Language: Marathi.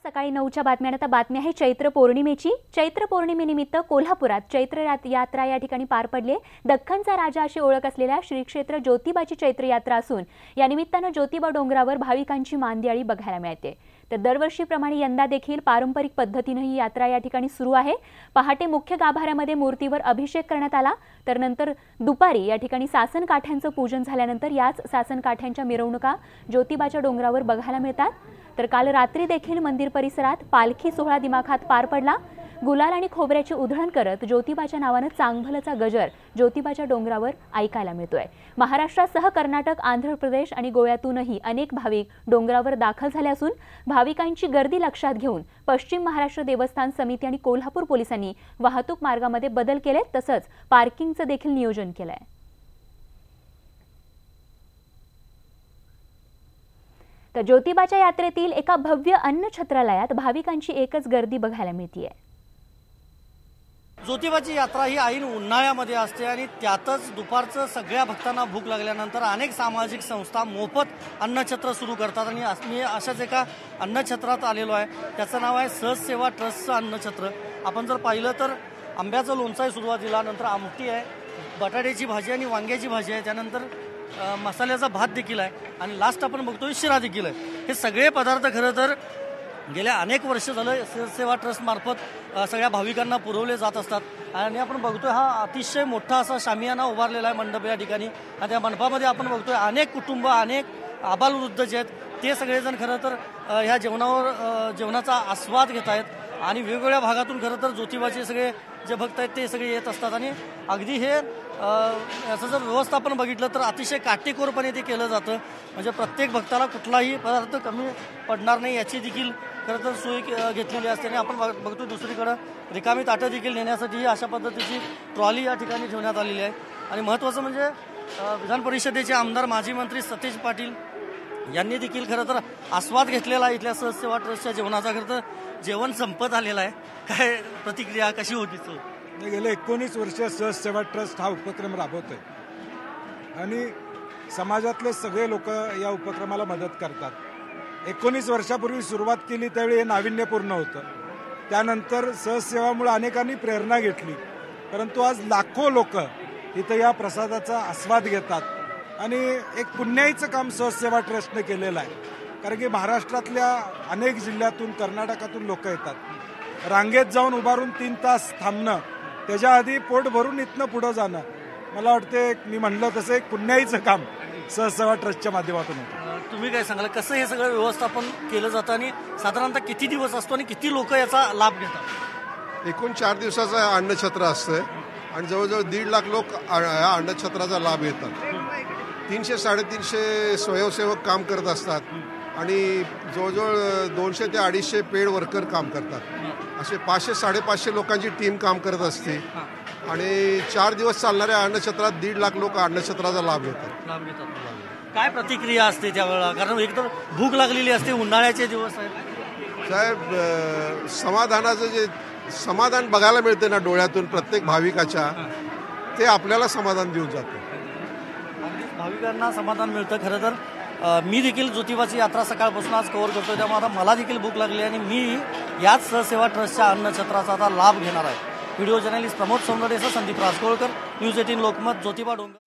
सकाळी 9च्या बातम्या. आता बातमी आहे चैत्र पौर्णिमेची. चैत्र पौर्णिमेनिमित्त कोल्हापुरात चैत्र यात्रा या ठिकाणी पार पडली. दख्खनचा राजा अशी ओळख असलेल्या श्री क्षेत्र ज्योतिबाची चैत्र यात्रा असून या निमित्तानं ज्योतिबा डोंगरावर भाविकांची मांदियाळी बघायला मिळते. तर दरवर्षीप्रमाणे यंदा देखील पारंपरिक पद्धतीने ही यात्रा या ठिकाणी सुरू आहे. पहाटे मुख्य गाभाऱ्यामध्ये मूर्तीवर अभिषेक करण्यात आला, तर नंतर दुपारी या ठिकाणी सासन काठ्यांचं पूजन झाल्यानंतर याच सासन काठ्यांच्या मिरवणुका ज्योतिबाच्या डोंगरावर बघायला मिळतात. तर काल रात्री देखील मंदिर परिसरात पालखी सोहळा दिमाखात पार पडला. गुलाल आणि खोबऱ्याची उधळण करत ज्योतिबाच्या नावानं चांगभलचा गजर ज्योतिबाच्या डोंगरावर ऐकायला मिळतोय. महाराष्ट्रासह कर्नाटक, आंध्र प्रदेश आणि गोव्यातूनही अनेक भाविक डोंगरावर दाखल झाले असून भाविकांची गर्दी लक्षात घेऊन पश्चिम महाराष्ट्र देवस्थान समिती आणि कोल्हापूर पोलिसांनी वाहतूक मार्गामध्ये बदल केले, तसंच पार्किंगचं देखील नियोजन केलंय. तर ज्योतिबाच्या यात्रेतील एका भव्य अन्नछत्रालयात भाविकांची एकच गर्दी बघायला मिळते. ज्योतिबाची यात्रा ही ऐन उन्हाळ्यामध्ये असते आणि त्यातच दुपारचं सगळ्या भक्तांना भूक लागल्यानंतर अनेक सामाजिक संस्था मोफत अन्नछत्र सुरू करतात. आणि मी अशाच एका अन्नछत्रात आलेलो आहे. त्याचं नाव आहे सहज सेवा ट्रस्टचं अन्नछत्र. आपण जर पाहिलं तर आंब्याचं लोणचं आहे सुरुवातीला, नंतर आमटी आहे, बटाट्याची भाजी आणि वांग्याची भाजी आहे, त्यानंतर मसाल्याचा भात देखील आहे आणि लास्ट आपण बघतोय शिरा देखील आहे. हे सगळे पदार्थ खरं तर गेल्या अनेक वर्ष झालं सेवा ट्रस्ट मार्फत सगळ्या भाविकांना पुरवले जात असतात. आणि आपण बघतोय हा अतिशय मोठा असा शामियाना उभारलेला आहे मंडप या ठिकाणी. आणि त्या मंडपामध्ये आपण बघतोय अनेक कुटुंब, अनेक आबालवृद्ध जे आहेत ते सगळेजण खरं तर ह्या जेवणाचा आस्वाद घेत आहेत. आणि वेगवेगळ्या भागातून खरं तर ज्योतिबाचे सगळे जे भक्त आहेत ते सगळे येत असतात. आणि अगदी हे याचं जर व्यवस्थापन बघितलं तर अतिशय काटेकोरपणे ते केलं जातं. म्हणजे प्रत्येक भक्ताला कुठलाही पदार्थ कमी पडणार नाही याची देखील खरं तर सोय घेतलेली असते. आणि आपण बघतो दुसरीकडं रिकामी ताटं देखील नेण्यासाठी अशा पद्धतीची ट्रॉली या ठिकाणी ठेवण्यात आलेली आहे. आणि महत्त्वाचं म्हणजे विधान परिषदेचे आमदार माजी मंत्री सतेज पाटील यांनी देखील खरं तर आस्वाद घेतलेला आहे इथल्या सहज सेवा ट्रस्टच्या जेवणाचा. खरं तर जेवण संपत आलेलं आहे. काय प्रतिक्रिया कशी होती? गेले 19 वर्ष सहज सेवा ट्रस्ट हा उपक्रम राबवतोय आणि समाजातले सगळे लोक या उपक्रमाला मदत करतात. 19 वर्षापूर्वी सुरुवात केली त्यावेळी हे नाविन्यपूर्ण होतं. त्यानंतर सहज सेवामुळे अनेकांनी प्रेरणा घेतली, परंतु आज लाखो लोक इथं या प्रसादाचा आस्वाद घेतात. आणि एक पुण्याईचं काम सहज सेवा ट्रस्टने केलेलं आहे. कारण की महाराष्ट्रातल्या अनेक जिल्ह्यातून, कर्नाटकातून लोक येतात. रांगेत जाऊन उभारून 3 तास थांबणं, त्याच्या आधी पोट भरून इथनं पुढं जाणं, मला वाटते मी म्हणलं तसं एक पुण्याईचं काम सहज सेवा ट्रस्टच्या माध्यमातून होतं. तुम्ही काय सांगाल, कसं हे सगळं व्यवस्थापन केलं जातं आणि साधारणतः किती दिवस असतो आणि किती लोक याचा लाभ घेतात? एकूण 4 दिवसाचं अन्नछत्र असतं आणि जवळजवळ 1.5 लाख लोक या अन्नछत्राचा लाभ घेतात. 300-350 स्वयंसेवक काम करत असतात आणि जवळजवळ 200 ते 250 पेड वर्कर काम करतात. असे 500-550 लोकांची टीम काम करत असते आणि 4 दिवस चालणाऱ्या अन्नछत्रात 1.5 लाख लोक अन्नछत्राचा लाभ घेतात. काय प्रतिक्रिया असते त्यावेळेला? कारण एकदम भूक लागलेली असते, उन्हाळ्याचे दिवस आहेत. साहेब, समाधानाचं जे समाधान बघायला मिळते ना डोळ्यातून प्रत्येक भाविकाच्या, ते आपल्याला समाधान देऊन जातं. भाविकांना समाधान मिळतं. खरं तर मी देखील ज्योतिबाची यात्रा सकाळपासून आज कव्हर करतोय, त्यामुळे आता मला देखील भूक लागली आणि मी याच सहसेवा ट्रस्टच्या अन्नछत्राचा आता लाभ घेणार आहे. व्हिडिओ जर्नलिस्ट प्रमोद सोनवडेसह संदीप राजकोळकर, न्यूज 18 लोकमत, ज्योतिबा डोंगर.